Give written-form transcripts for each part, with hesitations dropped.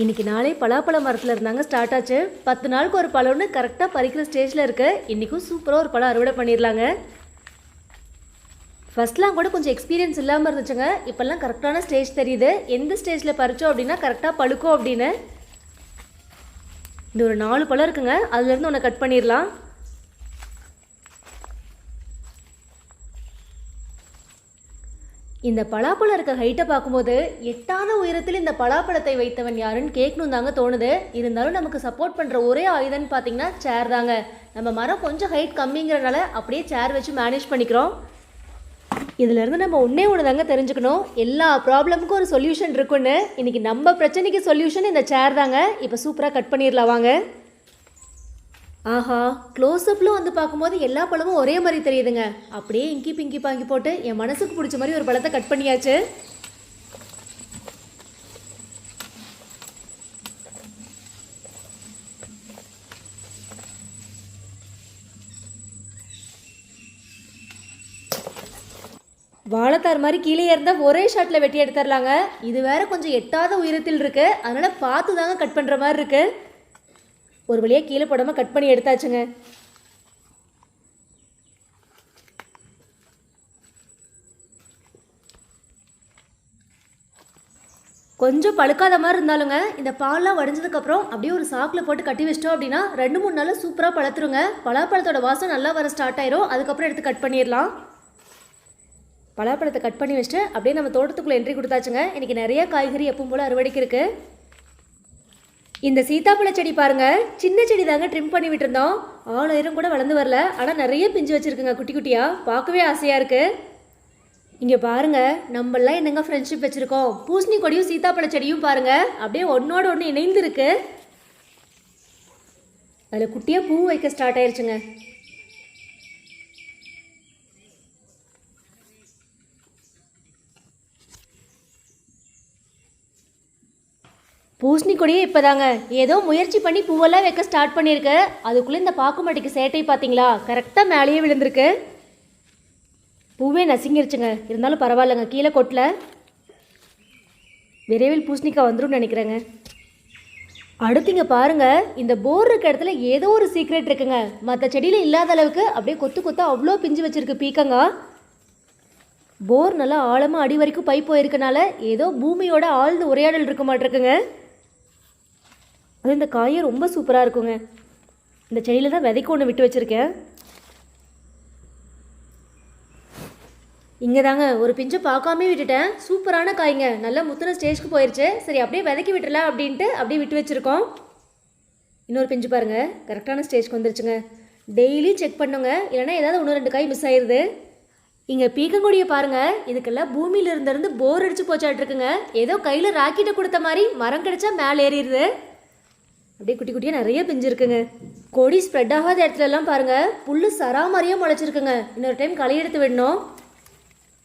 இன்றைக்கி நாளே பலாப்பழ மரத்தில் இருந்தாங்க ஸ்டார்ட் ஆச்சு. 10 நாளுக்கு ஒரு பழம்னு கரெக்டாக பறிக்கிற ஸ்டேஜில் இருக்குது. இன்றைக்கும் சூப்பராக ஒரு பழம் அறுவடை பண்ணிடலாங்க. ஃபஸ்ட்லாம் கூட கொஞ்சம் எக்ஸ்பீரியன்ஸ் இல்லாமல் இருந்துச்சுங்க. இப்போல்லாம் கரெக்டான ஸ்டேஜ் தெரியுது. எந்த ஸ்டேஜில் பறித்தோம் அப்படின்னா கரெக்டாக பழுக்கும் அப்படின்னு. இந்த ஒரு 4 பழம் இருக்குங்க, அதுலேருந்து ஒன்று கட் பண்ணிடலாம். இந்த பலாப்பழம் இருக்க ஹைட்டை பார்க்கும்போது எட்டான உயரத்தில் இந்த பலாப்பழத்தை வைத்தவன் யாருன்னு கேட்கணும் தாங்க தோணுது. இருந்தாலும் நமக்கு சப்போர்ட் பண்ணுற ஒரே ஆயுதம்னு பார்த்தீங்கன்னா சேர் தாங்க. நம்ம மரம் கொஞ்சம் ஹைட் கம்மிங்கிறனால அப்படியே சேர் வச்சு மேனேஜ் பண்ணிக்கிறோம். இதிலேருந்து நம்ம ஒன்று தாங்க தெரிஞ்சுக்கணும், எல்லா ப்ராப்ளமுக்கும் ஒரு சொல்யூஷன் இருக்குன்னு. இன்றைக்கி நம்ம பிரச்சனைக்கு சொல்யூஷன் இந்த சேர் தாங்க. இப்போ சூப்பராக கட் பண்ணிடலாம் வாங்க. ஆஹா, க்ளோஸ்அப்பில் வந்து பார்க்கும்போது எல்லா பழமும் ஒரே மாதிரி தெரியுதுங்க. அப்படியே இங்கி பிங்கி பாங்கி போட்டு என் மனசுக்கு பிடிச்ச மாதிரி ஒரு பழத்தை கட் பண்ணியாச்சு. வாழைத்தார் மாதிரி கீழே இருந்தால் ஒரே ஷாட்டில் வெட்டி எடுத்துடலாங்க. இது வேற கொஞ்சம் எட்டாத உயரத்தில் இருக்குது, அதனால் பார்த்து தாங்க கட் பண்ணுற மாதிரி இருக்குது. ஒரு வழியாக கீழே போடாமல் கட் பண்ணி எடுத்தாச்சுங்க. கொஞ்சம் பழுக்காத மாதிரி இருந்தாலுங்க இந்த பால்லாம் வடிஞ்சதுக்கப்புறம் அப்படியே ஒரு சாக்கில் போட்டு கட்டி வச்சிட்டோம் அப்படின்னா 2-3 நாளில் சூப்பராக பழத்துருங்க. பலாப்பழத்தோட வாசம் நல்லா வர ஸ்டார்ட் ஆயிரும். அதுக்கப்புறம் எடுத்து கட் பண்ணிடலாம். பலாப்பழத்தை கட் பண்ணி வச்சுட்டு அப்படியே நம்ம தோட்டத்துக்குள்ளே என்ட்ரி கொடுத்தாச்சுங்க. இன்றைக்கி நிறைய காய்கறி எப்பவும் போல் அறுவடைக்கு இருக்குது. இந்த சீத்தாப்பழ செடி பாருங்கள், சின்ன செடி தாங்க ட்ரிம் பண்ணி விட்டுருந்தோம். 1000 கூட வளர்ந்து வரல, ஆனால் நிறைய பிஞ்சு வச்சுருக்குங்க குட்டி குட்டியாக. பார்க்கவே ஆசையாக இருக்குது. இங்கே பாருங்கள், நம்மளாம் என்னங்க ஃப்ரெண்ட்ஷிப் வச்சுருக்கோம். பூசணி கொடியும் சீத்தாப்பழ செடியும் பாருங்கள் அப்படியே ஒன்றோட ஒன்று இணைந்து இருக்கு. அதில் குட்டியாக பூ வைக்க ஸ்டார்ட் ஆயிடுச்சுங்க. பூசணி கொடியே இப்போ தாங்க ஏதோ முயற்சி பண்ணி பூவெல்லாம் வைக்க ஸ்டார்ட் பண்ணியிருக்கு. அதுக்குள்ளே இந்த பாக்குமாட்டிக்கு சேட்டை பார்த்தீங்களா, கரெக்டாக மேலேயே விழுந்திருக்கு. பூவே நசுங்கிருச்சுங்க. இருந்தாலும் பரவாயில்லைங்க, கீழே கொட்டல. விரைவில் பூசணிக்காய் வந்துடும் நினைக்கிறேங்க. அடுத்து இங்கே பாருங்கள், இந்த போர் இருக்க இடத்துல ஏதோ ஒரு சீக்ரெட் இருக்குங்க. மற்ற செடியில் இல்லாத அளவுக்கு அப்படியே கொத்து கொத்தா அவ்வளோ பிஞ்சு வச்சுருக்கு பீக்கங்க. போர் நல்லா ஆழமாக அடி வரைக்கும் பைப் போயிருக்கனால ஏதோ பூமியோட ஆழ்ந்து உரையாடல் இருக்க மாட்டிருக்குங்க. அது இந்த காயே ரொம்ப சூப்பராக இருக்குங்க. இந்த செடியில் தான் விதைக்கு ஒன்று விட்டு வச்சுருக்கேன். இங்கே தாங்க ஒரு பிஞ்சை பார்க்காமே விட்டுட்டேன். சூப்பரான காய்ங்க, நல்லா முத்தின ஸ்டேஜ்க்கு போயிடுச்சு. சரி அப்படியே விதைக்கி விட்டுலாம் அப்படின்ட்டு அப்படியே விட்டு வச்சுருக்கோம். இன்னொரு பிஞ்சு பாருங்கள், கரெக்டான ஸ்டேஜ்க்கு வந்துருச்சுங்க. டெய்லி செக் பண்ணுங்க, இல்லைனா ஏதாவது 1-2 காய் மிஸ் ஆயிடுது. இங்கே பீக்கங்கொடியை பாருங்கள், இதுக்கெல்லாம் பூமியில் இருந்திருந்து போர் அடித்து போச்சாட்ருக்குங்க. ஏதோ கையில் ராக்கெட்டை கொடுத்த மாதிரி மரம் கிடச்சா மேலே ஏறிடுது. அப்படியே குட்டி குட்டியாக நிறைய பிஞ்சு இருக்குங்க. கொடி ஸ்ப்ரெட் ஆகாத இடத்துலலாம் பாருங்கள் புல் சராமரியாக முளைச்சிருக்குங்க. இன்னொரு டைம் களை எடுத்து விடணும்.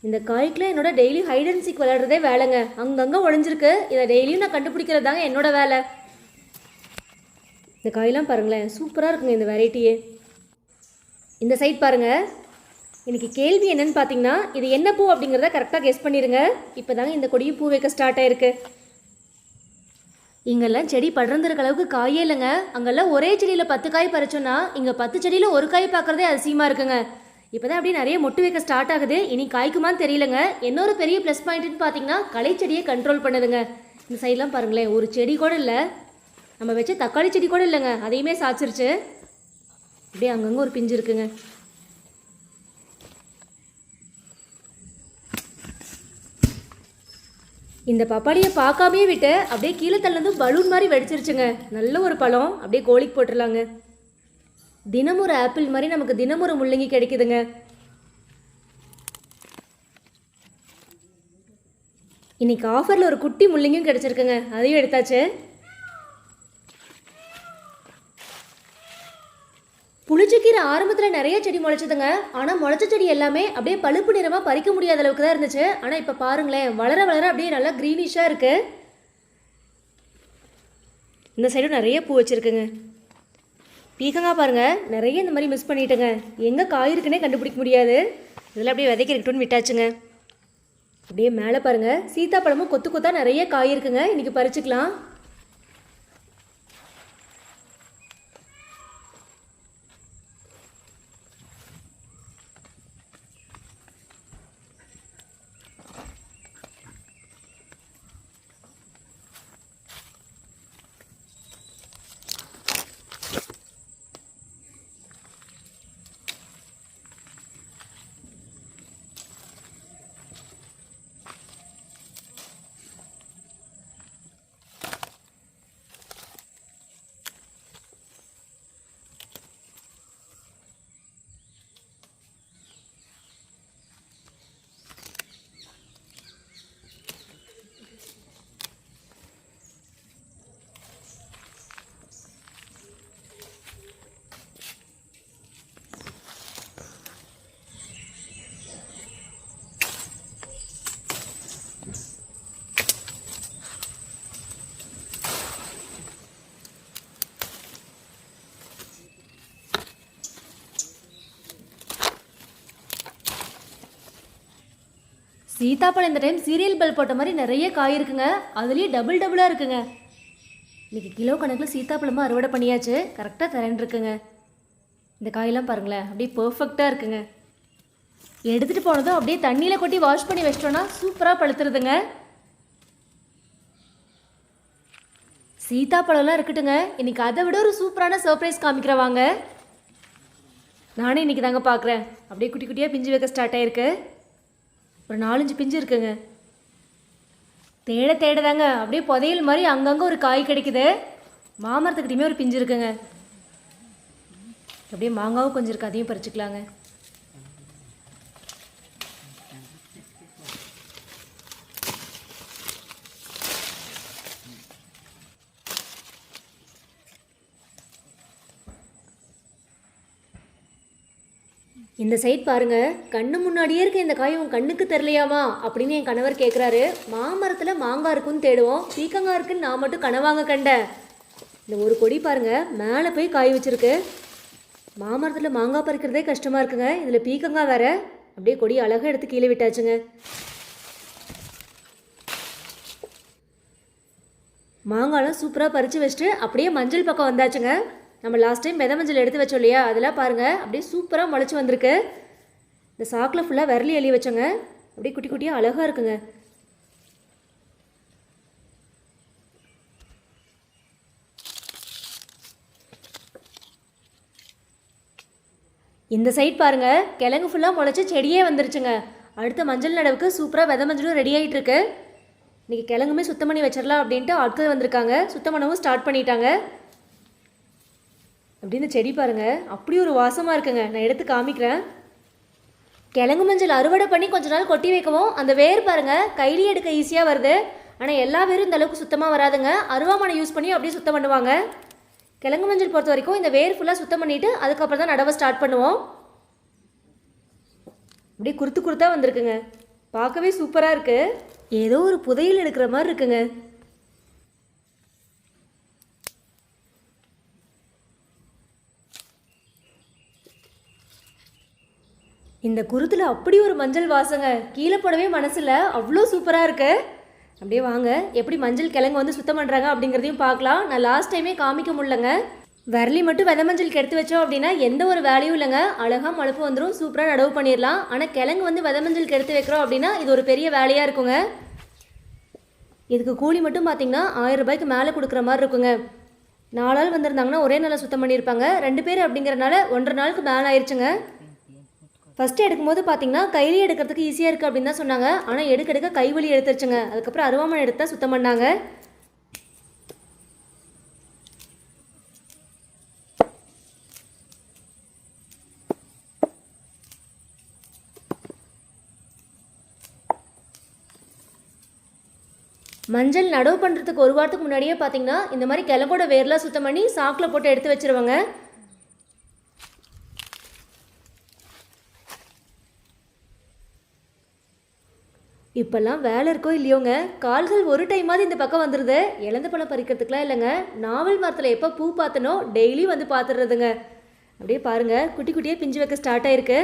இந்த காய்க்குலாம் என்னோட டெய்லி ஹைட் அண்ட் சீக் விளையாடுறதே வேலைங்க. அங்கங்கே உடஞ்சிருக்கு, இதை டெய்லியும் நான் கண்டுபிடிக்கிறது தாங்க என்னோட வேலை. இந்த காயெல்லாம் பாருங்களேன், சூப்பராக இருக்குங்க இந்த வெரைட்டியே. இந்த சைட் பாருங்கள். இன்றைக்கி கேள்வி என்னன்னு பார்த்தீங்கன்னா, இது என்ன பூ அப்படிங்கிறத கரெக்டாக கெஸ் பண்ணிடுங்க. இப்போ தாங்க இந்த கொடியும் பூ வைக்க ஸ்டார்ட் ஆயிருக்கு. இங்கெல்லாம் செடி படர்ந்துருக்க அளவுக்கு காயே இல்லைங்க. அங்கெல்லாம் ஒரே செடியில் 10 காய் பறிச்சோன்னா இங்கே 10 செடியில் ஒரு காய் பார்க்குறதே அதிசயமாக இருக்குங்க. இப்போ தான் அப்படியே நிறைய மொட்டு வைக்க ஸ்டார்ட் ஆகுது. இனி காய்க்குமான்னு தெரியலங்க. இன்னொரு பெரிய ப்ளஸ் பாயிண்ட்னு பார்த்தீங்கன்னா களை செடியை கண்ட்ரோல் பண்ணுதுங்க. இந்த சைட்லாம் பாருங்களேன், ஒரு செடி கூட இல்லை. நம்ம வச்ச தக்காளி செடி கூட இல்லைங்க, அதையுமே சாய்ச்சிருச்சு. அப்படியே அங்கங்கே ஒரு பிஞ்சு இருக்குங்க. இந்த பப்பாளியை பார்க்காமே விட்டு அப்படியே கீழே தள்ளந்து பலூன் மாதிரி வெடிச்சிருச்சுங்க. நல்ல ஒரு பழம், அப்படியே கோழிக்கு போட்டுடலாங்க. தினம் ஒரு ஆப்பிள் மாதிரி நமக்கு தினம் ஒரு முள்ளங்கி கிடைக்குதுங்க. இன்னைக்கு ஆஃபரில் ஒரு குட்டி முள்ளங்கியும் கிடைச்சிருக்குங்க, அதையும் எடுத்தாச்சு. புளிச்சக்கீரை ஆரம்பத்தில் நிறைய செடி முளைச்சதுங்க. ஆனால் முளைச்ச செடி எல்லாமே அப்படியே பழுப்பு நிறமாக பறிக்க முடியாத அளவுக்கு தான் இருந்துச்சு. ஆனால் இப்போ பாருங்களேன், வளர வளர அப்படியே நல்லா க்ரீனிஷாக இருக்குது. இந்த சைடும் நிறைய பூ வச்சுருக்குங்க. பீக்கங்காய் பாருங்கள், நிறைய இந்த மாதிரி மிஸ் பண்ணிட்டேங்க. எங்கே காய் இருக்குன்னே கண்டுபிடிக்க முடியாது. இதில் அப்படியே விதைக்க இருக்கட்டும்னு விட்டாச்சுங்க. அப்படியே மேலே பாருங்கள், சீத்தாப்பழமும் கொத்து கொத்தாக நிறைய காய் இருக்குங்க. இன்றைக்கி பறிச்சுக்கலாம். சீத்தாப்பழம் இந்த டைம் சீரியல் பல் போட்ட மாதிரி நிறைய காய் இருக்குங்க. அதுலேயும் டபுள் டபுளாக இருக்குங்க. இன்றைக்கி கிலோ கணக்கில் சீத்தாப்பழமாக அறுவடை பண்ணியாச்சு. கரெக்டாக தரேன் இருக்குங்க. இந்த காயெல்லாம் பாருங்களேன், அப்படியே பர்ஃபெக்டாக இருக்குங்க. எடுத்துகிட்டு போனதும் அப்படியே தண்ணியில் கொட்டி வாஷ் பண்ணி வச்சிட்டோன்னா சூப்பராக பழுத்துருதுங்க. சீத்தாப்பழம்லாம் இருக்கட்டுங்க, இன்றைக்கி அதை விட ஒரு சூப்பரான சர்ப்ரைஸ் காமிக்கிறவாங்க. நானே இன்றைக்கி தாங்க பார்க்குறேன். அப்படியே குட்டி குட்டியாக பிஞ்சு வைக்க ஸ்டார்ட் ஆகிருக்கு. ஒரு 4-5 பிஞ்சு இருக்குங்க. தேட தேடதாங்க அப்படியே புதையல் மாதிரி அங்கங்கே ஒரு காய் கிடைக்குது. மாமரத்துக்கிட்டையுமே ஒரு பிஞ்சு இருக்குங்க. அப்படியே மாங்காவும் கொஞ்சம் இருக்குது, அதையும் பறிச்சுக்கலாங்க. இந்த சைட் பாருங்க, கண்ணு முன்னாடியே இருக்க இந்த காய் உன் கண்ணுக்கு தெரியலையாமா அப்படின்னு என் கணவர் கேட்குறாரு. மாமரத்தில் மாங்காய் இருக்குன்னு தேடுவோம், பீக்கங்காய் இருக்குன்னு நான் மட்டும் கனவாங்க கண்டேன். இந்த ஒரு கொடி பாருங்க, மேலே போய் காய் வச்சிருக்கு. மாமரத்தில் மாங்காய் பறிக்கிறதே கஷ்டமாக இருக்குங்க, இதில் பீக்கங்காய் வேற. அப்படியே கொடி அழகாக எடுத்து கீழே விட்டாச்சுங்க. மாங்காய்லாம் சூப்பராக பறித்து வச்சுட்டு அப்படியே மஞ்சள் பக்கம் வந்தாச்சுங்க. நம்ம லாஸ்ட் டைம் விதை மஞ்சள் எடுத்து வச்சோம் இல்லையா, அதெல்லாம் பாருங்கள் அப்படியே சூப்பராக முளைச்சி வந்திருக்கு. இந்த சாக்கில் ஃபுல்லாக விரலி எழுதி வச்சோங்க. அப்படியே குட்டி குட்டியாக அழகாக இருக்குங்க. இந்த சைட் பாருங்கள், கிழங்கு ஃபுல்லாக முளைச்சி செடியே வந்துருச்சுங்க. அடுத்த மஞ்சள் நடவுக்கு சூப்பராக விதை மஞ்சளும் ரெடி ஆகிட்டு இருக்கு. இன்றைக்கி கிழங்குமே சுத்தம் பண்ணி வச்சிடலாம் அப்படின்ட்டு ஆட்கள் வந்திருக்காங்க. சுத்தம் பண்ணவும் ஸ்டார்ட் பண்ணிட்டாங்க. அப்படின்னு செடி பாருங்கள், அப்படி ஒரு வாசமாக இருக்குங்க. நான் எடுத்து காமிக்கிறேன். கிழங்கு மஞ்சள் அறுவடை பண்ணி கொஞ்ச நாள் கொட்டி வைக்கவும் அந்த வேர் பாருங்கள் கையிலே எடுக்க ஈஸியாக வருது. ஆனால் எல்லா வேரும் இந்த அளவுக்கு சுத்தமாக வராதுங்க. அருவாமனை யூஸ் பண்ணி அப்படியே சுத்தம் பண்ணுவாங்க. கிழங்கு மஞ்சள் பொறுத்த வரைக்கும் இந்த வேர் ஃபுல்லாக சுத்தம் பண்ணிவிட்டு அதுக்கப்புறம் தான் நடவை ஸ்டார்ட் பண்ணுவோம். அப்படியே குறுத்து குறுத்தாக வந்திருக்குங்க. பார்க்கவே சூப்பராக இருக்குது. ஏதோ ஒரு புதையல் எடுக்கிற மாதிரி இருக்குங்க. இந்த குருத்தில் அப்படி ஒரு மஞ்சள் வாசங்க, கீழே போடவே மனசில், அவ்வளோ சூப்பராக இருக்கு. அப்படியே வாங்க எப்படி மஞ்சள் கிழங்கு வந்து சுத்தம் பண்ணுறாங்க அப்படிங்கிறதையும் பார்க்கலாம். நான் லாஸ்ட் டைமே காமிக்க முடியலங்க. விரலி மட்டும் விதை மஞ்சள் கெடுத்து வச்சோம் அப்படின்னா எந்த ஒரு வேலையும் இல்லைங்க, அழகாக முளைப்பு வந்துடும், சூப்பராக நடவு பண்ணிடலாம். ஆனால் கிழங்கு வந்து விதை மஞ்சள் கெடுத்து வைக்கிறோம் அப்படின்னா இது ஒரு பெரிய வேலையாக இருக்குங்க. இதுக்கு கூலி மட்டும் பார்த்தீங்கன்னா 1000 ரூபாய்க்கு மேலே கொடுக்குற மாதிரி இருக்குங்க. 4 ஆள் வந்திருந்தாங்கன்னா ஒரே நாளில் சுத்தம் பண்ணியிருப்பாங்க. 2 பேர் அப்படிங்கிறனால 1.5 நாளுக்கு மேலே ஆயிடுச்சுங்க. ஃபஸ்ட்டு எடுக்கும்போது பார்த்தீங்கன்னா கையிலே எடுக்கிறதுக்கு ஈஸியாக இருக்குது அப்படின்னு தான் சொன்னாங்க. ஆனால் எடுக்க கைவலி எடுத்துருச்சுங்க. அதுக்கப்புறம் அருவாமனை எடுத்தால் சுத்தம் பண்ணாங்க. மஞ்சள் நடவு பண்ணுறதுக்கு ஒரு வாரத்துக்கு முன்னாடியே பார்த்தீங்கன்னா இந்த மாதிரி கிழங்கோட வேர்லாம் சுத்தம் பண்ணி சாக்கில் போட்டு எடுத்து வச்சுருவாங்க. இப்போல்லாம் வேலை இருக்கோ இல்லையோங்க, கால்கள் ஒரு டைமாவது இந்த பக்கம் வந்துடுது. இழந்த பழம் பறிக்கிறதுக்குலாம் இல்லைங்க, நாவல் மரத்தில் எப்போ பூ பார்த்தனோ டெய்லி வந்து பார்த்துடுறதுங்க. அப்படியே பாருங்கள், குட்டி குட்டியாக பிஞ்சு வைக்க ஸ்டார்ட் ஆகிருக்கு.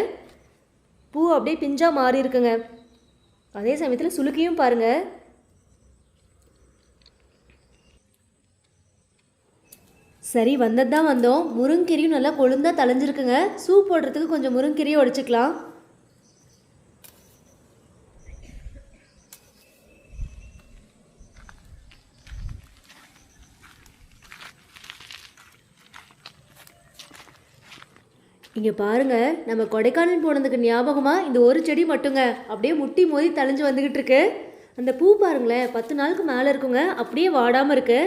பூ அப்படியே பிஞ்சாக மாறி இருக்குங்க. அதே சமயத்தில் சுளுக்கியும் பாருங்கள். சரி வந்தது தான் வந்தோம். முருங்கீரையும் நல்லா கொழுந்தாக தளைஞ்சிருக்குங்க. சூப் போடுறதுக்கு கொஞ்சம் முருங்கீரையும் உடைச்சிக்கலாம். இங்கே பாருங்கள், நம்ம கொடைக்கானல் போனதுக்கு ஞாபகமாக இந்த ஒரு செடி மட்டுங்க அப்படியே முட்டி மோதி தளைஞ்சு வந்துக்கிட்டு இருக்கு. அந்த பூ பாருங்களேன், 10 நாளுக்கு மேலே இருக்குங்க, அப்படியே வாடாமல் இருக்கு.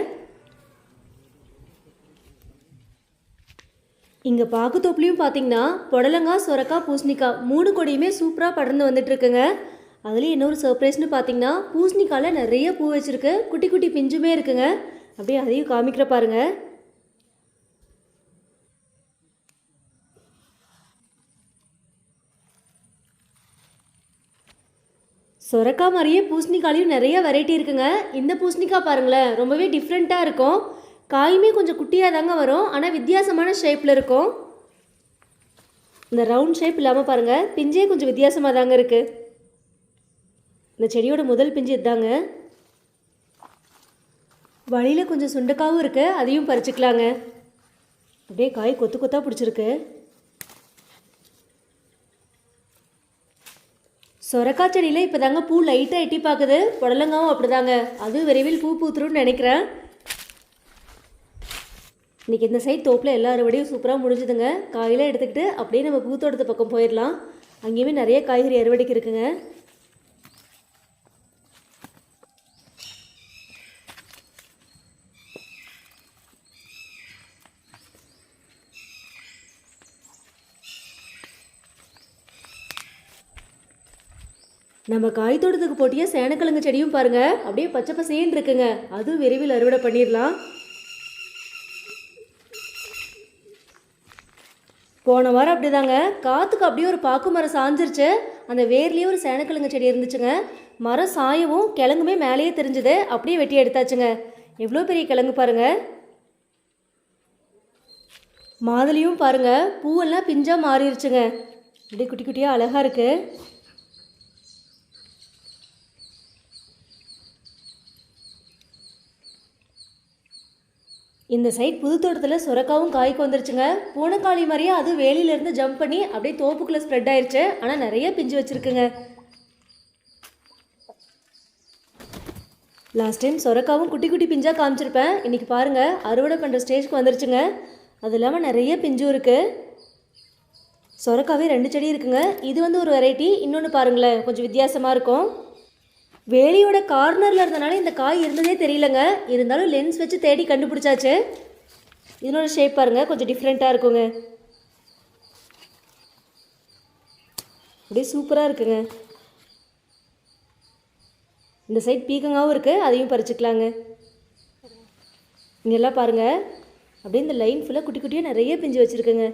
இங்கே பாக்குத்தோப்புலையும் பார்த்தீங்கன்னா புடலங்காய், சொரக்காய், பூசணிக்காய் 3 கொடியுமே சூப்பராக படர்ந்து வந்துட்டுருக்குங்க. அதுலேயும் இன்னொரு சர்ப்ரைஸ்னு பார்த்தீங்கன்னா பூசணிக்காயில் நிறைய பூ வச்சுருக்கு, குட்டி குட்டி பிஞ்சுமே இருக்குங்க. அப்படியே அதையும் காமிக்கிற பாருங்கள். சொரக்காய் மாதிரியே பூசணிக்காயிலையும் நிறைய வெரைட்டி இருக்குங்க. இந்த பூசணிக்காய் பாருங்களேன், ரொம்பவே டிஃப்ரெண்ட்டாக இருக்கும். காயுமே கொஞ்சம் குட்டியாக தாங்க வரும், ஆனால் வித்தியாசமான ஷேப்பில் இருக்கும். இந்த ரவுண்ட் ஷேப் இல்லாமல் பாருங்கள், பிஞ்சே கொஞ்சம் வித்தியாசமாக தாங்க இருக்குது. இந்த செடியோட முதல் பிஞ்சு இதுதாங்க. வழியில் கொஞ்சம் சுண்டக்காவும் இருக்குது, அதையும் பறிச்சுக்கலாங்க. அப்படியே காய் கொத்து கொத்தாக பிடிச்சிருக்கு. சொரக்காய் செடியில் இப்போ தாங்க பூ லைட்டாக எட்டி பார்க்குது. புடலங்காவும் அப்படிதாங்க, அதுவும் விரைவில் பூ பூத்துருன்னு நினைக்கிறேன். இன்றைக்கி இந்த சைட் தோப்பில் எல்லா அறுவடையும் சூப்பராக முடிஞ்சுதுங்க. காயெல்லாம் எடுத்துக்கிட்டு அப்படியே நம்ம பூத்தோட்டத்து பக்கம் போயிடலாம். அங்கேயுமே நிறைய காய்கறி அறுவடைக்கு இருக்குங்க. நம்ம காய் தோட்டத்துக்கு போட்டிய சேனக்கிழங்கு செடியும் பாருங்கள், அப்படியே பச்சை பசேன்னு இருக்குங்க. அதுவும் விரைவில் அறுவடை பண்ணிடலாம். போன வாரம் அப்படிதாங்க, காற்றுக்கு அப்படியே ஒரு பாக்கு மரம் சாஞ்சிருச்சு. அந்த வேர்லேயே ஒரு சேனக்கிழங்கு செடி இருந்துச்சுங்க. மரம் சாயவும் கிழங்குமே மேலேயே தெரிஞ்சுது. அப்படியே வெட்டி எடுத்தாச்சுங்க. எவ்வளோ பெரிய கிழங்கு பாருங்கள். மாதுளையும் பாருங்கள், பூவெல்லாம் பிஞ்சாக மாறிடுச்சுங்க. அப்படியே குட்டி குட்டியாக அழகாக இருக்குது. இந்த சைட் புது தோட்டத்தில் சுரக்காவும் காய்க்கு வந்துருச்சுங்க. பூனைக்காளி மாதிரியே அது வேலியிலேருந்து ஜம்ப் பண்ணி அப்படியே தோப்புக்குள்ளே ஸ்ப்ரெட் ஆயிடுச்சு. ஆனால் நிறைய பிஞ்சு வச்சுருக்குங்க. லாஸ்ட் டைம் சுரக்காவும் குட்டி குட்டி பிஞ்சாக காமிச்சிருப்பேன். இன்றைக்கி பாருங்கள், அறுவடை பண்ணுற ஸ்டேஜ்க்கு வந்துருச்சுங்க. அது இல்லாமல் நிறைய பிஞ்சும் இருக்குது. சுரக்காவே 2 செடி இருக்குங்க. இது வந்து ஒரு வெரைட்டி, இன்னொன்று பாருங்களேன், கொஞ்சம் வித்தியாசமாக இருக்கும். வேலியோட கார்னரில் இருந்தனால இந்த காய் இருந்ததே தெரியலங்க. இருந்தாலும் லென்ஸ் வச்சு தேடி கண்டுபிடிச்சாச்சு. இதனோட ஷேப் பாருங்கள், கொஞ்சம் டிஃப்ரெண்ட்டாக இருக்குங்க. அப்படியே சூப்பராக இருக்குங்க. இந்த சைட் பீக்கங்காவும் இருக்குது, அதையும் பறிச்சுக்கலாங்க. இங்கெல்லாம் பாருங்கள், அப்படியே இந்த லைன் ஃபுல்லாக குட்டி குட்டியாக நிறைய பிஞ்சு வச்சுருக்குங்க.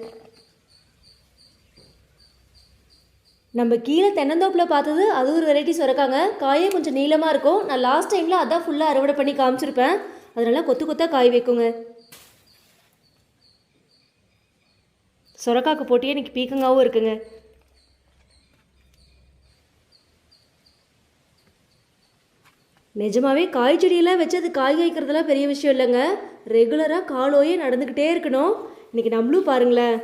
நம்ம கீழே தென்னந்தோப்பில் பார்த்தது அது ஒரு வெரைட்டி சுரக்காங்க. காயே கொஞ்சம் நீளமாக இருக்கும். நான் லாஸ்ட் டைமில் அதான் ஃபுல்லாக அறுவடை பண்ணி காமிச்சிருப்பேன். அதனால கொத்து கொத்தாக காய் வைக்குங்க. சுரக்காக்கு போட்டியே இன்றைக்கி பீக்கங்காவும் இருக்குங்க. நிஜமாவே காய் செடியெல்லாம் வச்சு அது காய் வைக்கிறதுலாம் பெரிய விஷயம் இல்லைங்க. ரெகுலராக காலோயே நடந்துக்கிட்டே இருக்கணும். இன்றைக்கி நம்மளும் பாருங்களேன்.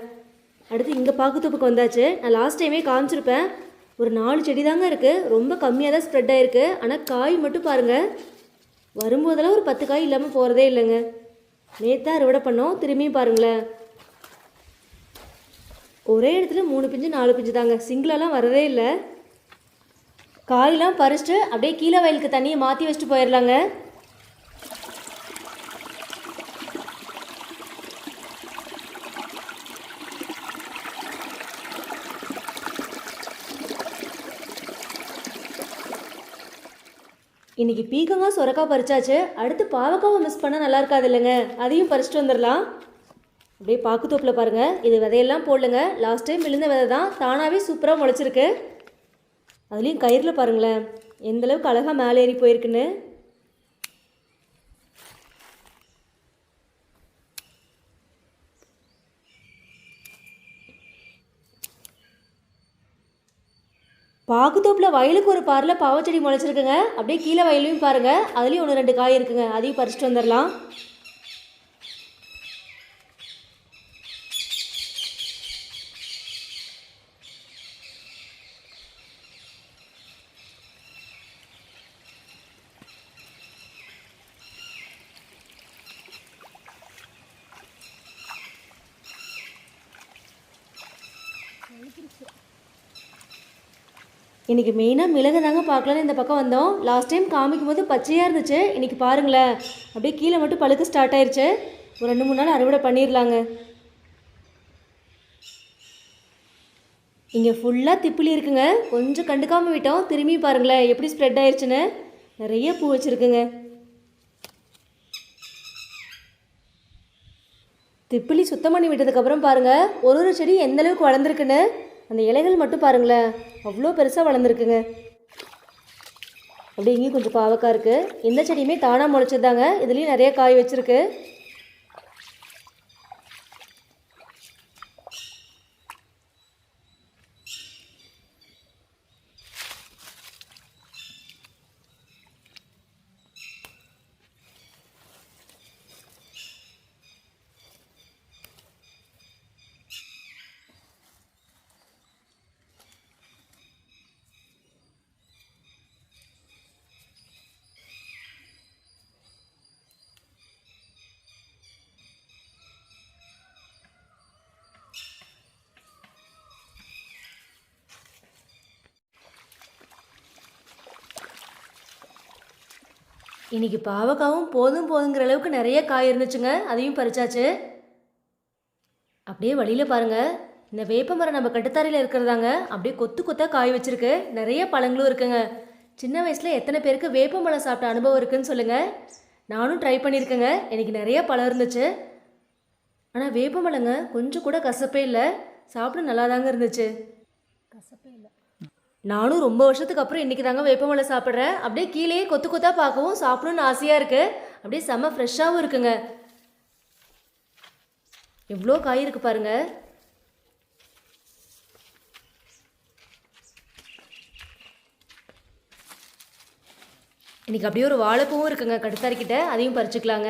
அடுத்து இங்கே பாக்குத்தோப்புக்கு வந்தாச்சு. நான் லாஸ்ட் டைமே காமிச்சிருப்பேன். ஒரு 4 செடி தாங்க இருக்குது. ரொம்ப கம்மியாக தான் ஸ்ப்ரெட் ஆகிருக்கு. ஆனால் காய் மட்டும் பாருங்கள், வரும்போதெல்லாம் ஒரு 10 காய் இல்லாமல் போகிறதே இல்லைங்க. நேற்று அறுவடை பண்ணோம். திரும்பியும் பாருங்களேன், ஒரே இடத்துல 3 பிஞ்சு 4 பிஞ்சு தாங்க, சிங்கிளெல்லாம் வரதே இல்லை. காயெல்லாம் பறிச்சுட்டு அப்படியே கீழே வயலுக்கு தண்ணியை மாற்றி வச்சுட்டு போயிடலாங்க. இன்றைக்கி பீக்கங்காய் சுரக்காய் பறிச்சாச்சு. அடுத்து பாவக்காவை மிஸ் பண்ணால் நல்லா இருக்காது இல்லைங்க, அதையும் பறிச்சுட்டு வந்துடலாம். அப்படியே பாக்குத்தோப்பில் பாருங்கள், இது விதையெல்லாம் போடலுங்க. லாஸ்ட் டைம் விழுந்த விதை தான், தானாகவே சூப்பராக முளைச்சிருக்கு. அதுலேயும் கயிறில் பாருங்களேன் எந்தளவுக்கு அழகாக மேலே ஏறி போயிருக்குன்னு. பாக்குத்தோப்பில் வயலுக்கு ஒரு பாரில் பாவச்செடி முளைச்சிருக்குங்க. அப்படியே கீழே வயலையும் பாருங்கள், அதுலேயும் 1-2 காய் இருக்குங்க. அதையும் பறிச்சுட்டு வந்துடலாம். இன்றைக்கி மெயினாக மிளகு தாங்க பார்க்கலான்னு இந்த பக்கம் வந்தோம். லாஸ்ட் டைம் காமிக்கும் போது பச்சையாக இருந்துச்சு. இன்றைக்கி பாருங்களேன், அப்படியே கீழே மட்டும் பழுக்க ஸ்டார்ட் ஆயிடுச்சு. ஒரு 2-3 நாள் அறுவடை பண்ணிடலாங்க. இங்கே ஃபுல்லாக திப்பிலி இருக்குங்க. கொஞ்சம் கண்டுக்காமல் விட்டோம். திரும்பி பாருங்களேன் எப்படி ஸ்ப்ரெட் ஆயிடுச்சுன்னு. நிறைய பூ வச்சுருக்குங்க. திப்பிலி சுத்தம் பண்ணி விட்டதுக்கப்புறம் பாருங்கள், ஒரு செடி எந்தளவுக்கு வளர்ந்துருக்குன்னு. அந்த இலைகள் மட்டும் பாருங்களேன், அவ்வளோ பெருசாக வளர்ந்துருக்குங்க. அப்படி இங்கேயும் கொஞ்சம் பாவக்காய் இருக்குது. இந்த செடியுமே தானாக முளைச்சதாங்க. இதுலேயும் நிறைய காய் வச்சுருக்கு. இன்னைக்கு பாவக்காவும் போதும் போதுங்கிற அளவுக்கு நிறைய காய் இருந்துச்சுங்க, அதையும் பறிச்சாச்சு. அப்படியே வழியில் பாருங்க, இந்த வேப்ப மரம் நம்ம கட்டுத்தாரையில் இருக்கிறதாங்க அப்படியே கொத்து கொத்தாக காய் வச்சிருக்கு. நிறைய பழங்களும் இருக்குங்க. சின்ன வயசில் எத்தனை பேருக்கு வேப்ப மரம் சாப்பிட்ட அனுபவம் இருக்குன்னு சொல்லுங்கள். நானும் ட்ரை பண்ணியிருக்கேங்க. எனக்கு நிறைய பழம் இருந்துச்சு. ஆனால் வேப்ப மரங்க கொஞ்சம் கூட கசப்பே இல்லை, சாப்பிட நல்லா தாங்க இருந்துச்சு. கசப்பே இல்லை. நானும் ரொம்ப வருஷத்துக்கு அப்புறம் இன்றைக்கி தாங்க வேப்பமலை சாப்பிட்றேன். அப்படியே கீழேயே கொத்து கொத்தாக பார்க்கவும் சாப்பிடணும்னு ஆசையாக இருக்குது. அப்படியே செம்ம ஃப்ரெஷ்ஷாகவும் இருக்குங்க. எவ்வளோ காய் இருக்குது பாருங்கள். இன்றைக்கி அப்படியே ஒரு வாழைப்பூவும் இருக்குங்க கடுத்தாரிக்கிட்ட, அதையும் பறிச்சுக்கலாங்க.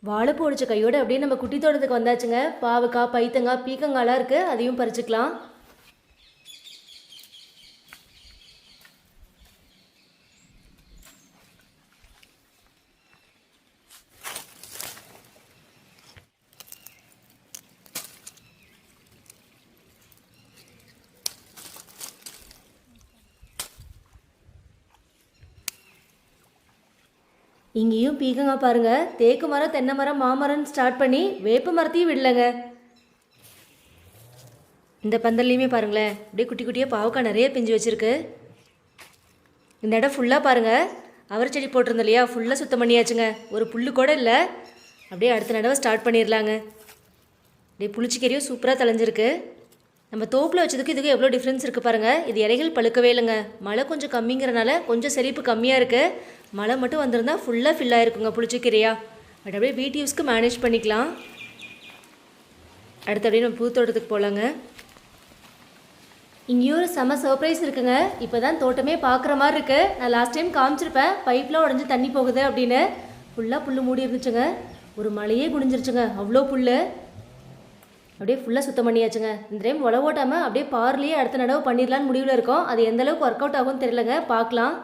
வாழைப்பூ ஒடிச்ச கையோடு அப்படியே நம்ம குட்டி தோட்டத்துக்கு வந்தாச்சுங்க. பாவக்காய், பைத்தங்காய், பீக்கங்காய்லாம் இருக்குது, அதையும் பறிச்சுக்கலாம். இங்கேயும் பீக்கங்காய் பாருங்கள். தேக்கு மரம், தென்னை மரம், மாமரம்னு ஸ்டார்ட் பண்ணி வேப்ப மரத்தையும் விடலைங்க. இந்த பந்தல்லையுமே பாருங்களேன், அப்படியே குட்டி குட்டியாக பாவக்காய் நிறைய பிஞ்சு வச்சுருக்கு. இந்த இடம் ஃபுல்லாக பாருங்கள், அவரை செடி போட்டிருந்தோம் இல்லையா, ஃபுல்லாக சுத்தம் பண்ணியாச்சுங்க. ஒரு புல்லு கூட இல்லை. அப்படியே அடுத்த நடவை ஸ்டார்ட் பண்ணிடலாங்க. அப்படியே புளிச்சிக்கறியும் சூப்பராக தலைஞ்சிருக்கு. நம்ம தோப்பில் வச்சதுக்கு இதுக்கு எவ்வளோ டிஃப்ரென்ஸ் இருக்குது பாருங்கள். இது இலைகள் பழுக்கவே இல்லைங்க. மழை கொஞ்சம் கம்மிங்கிறனால கொஞ்சம் செழிப்பு கம்மியாக இருக்குது. மழை மட்டும் வந்திருந்தால் ஃபுல்லாக ஃபில் ஆகிருக்குங்க புளிச்சிக்கறியா. பட் அப்படியே வீட்டு யூஸ்க்கு மேனேஜ் பண்ணிக்கலாம். அடுத்து அப்படியே நம்ம பூத்தோட்டத்துக்கு போகலாங்க. இங்கேயும் ஒரு செம சர்ப்ரைஸ் இருக்குங்க. இப்போ தான் தோட்டமே பார்க்குற மாதிரி இருக்குது. நான் லாஸ்ட் டைம் காமிச்சிருப்பேன், பைப்பில் உடஞ்சி தண்ணி போகுது அப்படின்னு. ஃபுல்லாக புல் மூடி இருந்துச்சுங்க. ஒரு மழையே குடிஞ்சிருச்சுங்க, அவ்வளோ புல். அப்படியே ஃபுல்லாக சுத்தம் பண்ணியாச்சுங்க. இந்த டைம் உழவு ஓட்டாமல் அப்படியே பார்லேயே அடுத்த நடவு பண்ணிடலான்னு முடிவில் இருக்கோம். அது எந்தளவுக்கு ஒர்க் அவுட் ஆகும்னு தெரியலங்க, பார்க்கலாம்.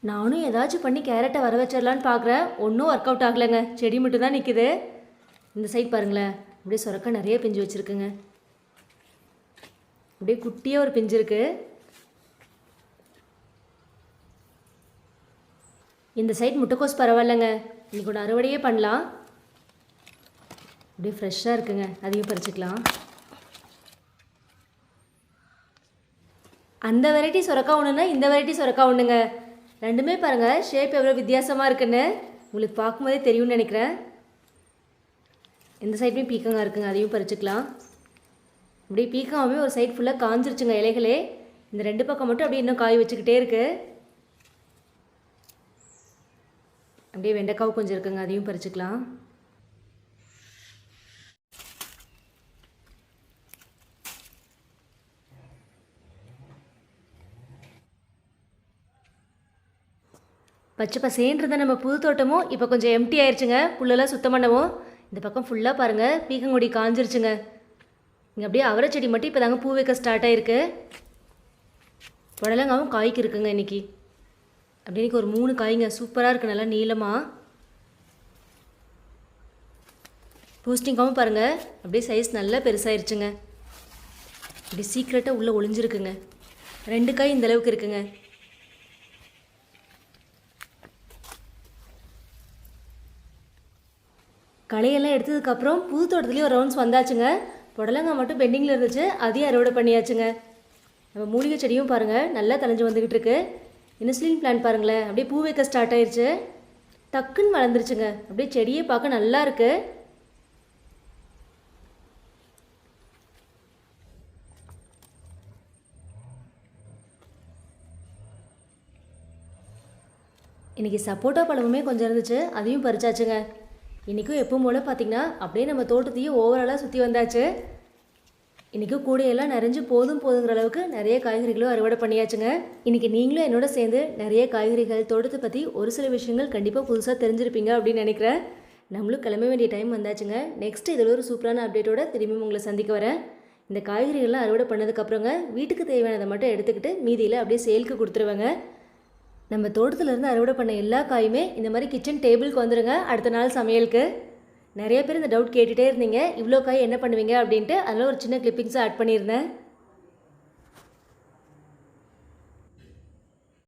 நானும் ஏதாச்சும் பண்ணி கேரட்டை வர வச்சிடலான்னு பார்க்குறேன். ஒன்றும் ஒர்க் அவுட் ஆகலைங்க, செடி மட்டும் தான் நிற்குது. இந்த சைட் பாருங்களேன், அப்படியே சுரக்காய் நிறைய பிஞ்சு வச்சுருக்குங்க. அப்படியே குட்டியாக ஒரு பிஞ்சு இருக்குது. இந்த சைட் முட்டைக்கோஸ் பரவாயில்லைங்க, இன்றைக்கி ஒன்று அறுவடையே பண்ணலாம். அப்படியே ஃப்ரெஷ்ஷாக இருக்குங்க, அதையும் பறிச்சுக்கலாம். அந்த வெரைட்டி சுரக்காய் ஒன்றுன்னா இந்த வெரைட்டி சுரக்காய் ஒன்றுங்க. ரெண்டுமே பாருங்கள் ஷேப் எவ்வளோ வித்தியாசமாக இருக்குன்னு உங்களுக்கு பார்க்கும்போதே தெரியும்னு நினைக்கிறேன். இந்த சைட்லேயும் பீக்கங்காய் இருக்குங்க, அதையும் பறிச்சுக்கலாம். அப்படியே பீக்கங்காவே ஒரு சைட் ஃபுல்லாக காஞ்சிருச்சுங்க இலைகளே. இந்த ரெண்டு பக்கம் மட்டும் அப்படியே இன்னும் காய் வச்சுக்கிட்டே இருக்குது. அப்படியே வெண்டைக்காவும் கொஞ்சம் இருக்குங்க, அதையும் பறிச்சுக்கலாம். பச்சை பசேன்றதை நம்ம புது தோட்டமும் இப்போ கொஞ்சம் எம்டி ஆயிடுச்சுங்க. புல்லெல்லாம் சுத்தம் பண்ணவும். இந்த பக்கம் ஃபுல்லாக பாருங்கள் பீக்கங்கொடி காஞ்சிருச்சுங்க. இங்கே அப்படியே அவரை செடி மட்டும் இப்போ தாங்க பூ வைக்க ஸ்டார்ட் ஆகிருக்கு. புடலங்காவும் காய்க்கு இருக்குங்க இன்றைக்கி. அப்படி இன்றைக்கி ஒரு 3 காய்ங்க சூப்பராக இருக்குது, நல்லா நீளமாக. பூஸ்டிங்காவும் பாருங்கள் அப்படியே சைஸ் நல்லா பெருசாகிருச்சுங்க. அப்படி சீக்கிரட்டாக உள்ளே ஒளிஞ்சிருக்குங்க. 2 காய் இந்த அளவுக்கு இருக்குங்க. களையெல்லாம் எடுத்ததுக்கப்புறம் புது தோட்டத்துலேயும் ஒரு ரவுண்ட்ஸ் வந்தாச்சுங்க. புடலங்காய் மட்டும் பெண்டிங்கில் இருந்துச்சு, அதையும் அறுவடை பண்ணியாச்சுங்க. நம்ம மூலிகை செடியும் பாருங்கள் நல்லா தலைஞ்சு வந்துக்கிட்டு இருக்கு. இன்சுலின் பிளான்ட் பாருங்களேன், அப்படியே பூ வைக்க ஸ்டார்ட் ஆயிடுச்சு. டக்குன்னு வளர்ந்துருச்சுங்க. அப்படியே செடியே பார்க்க நல்லா இருக்கு. இன்றைக்கி சப்போட்டா பழமுமே கொஞ்சம் இருந்துச்சு, அதையும் பறிச்சாச்சுங்க. இன்றைக்கும் எப்பவும் போல் பார்த்திங்கன்னா அப்படியே நம்ம தோட்டத்தையும் ஓவராலாக சுற்றி வந்தாச்சு. இன்றைக்கும் கூடையெல்லாம் நிறைஞ்சு போதுங்கிற அளவுக்கு நிறைய காய்கறிகளும் அறுவடை பண்ணியாச்சுங்க. இன்றைக்கி நீங்களும் என்னோட சேர்ந்து நிறைய காய்கறிகள் தோட்டத்தை பற்றி ஒரு சில விஷயங்கள் கண்டிப்பாக புதுசாக தெரிஞ்சிருப்பீங்க அப்படின்னு நினைக்கிறேன். நம்மளும் கிளம்ப வேண்டிய டைம் வந்தாச்சுங்க. நெக்ஸ்ட் இதில் ஒரு சூப்பரான அப்டேட்டோட திரும்பியும் உங்களை சந்திக்க வரேன். இந்த காய்கறிகள்லாம் அறுவடை பண்ணதுக்கப்புறங்க வீட்டுக்கு தேவையானதை மட்டும் எடுத்துக்கிட்டு மீதியில் அப்படியே சேலுக்கு கொடுத்துருவேங்க. நம்ம தோட்டத்துலேருந்து அறுவடை பண்ண எல்லா காயுமே இந்த மாதிரி கிச்சன் டேபிளுக்கு வந்துடுங்க அடுத்த நாள் சமையலுக்கு. நிறைய பேர் இந்த டவுட் கேட்டுகிட்டே இருந்தீங்க, இவ்வளோ காய் என்ன பண்ணுவீங்க அப்படின்ட்டு. அதில் ஒரு சின்ன கிளிப்பிங்ஸை ஆட் பண்ணியிருந்தேன்.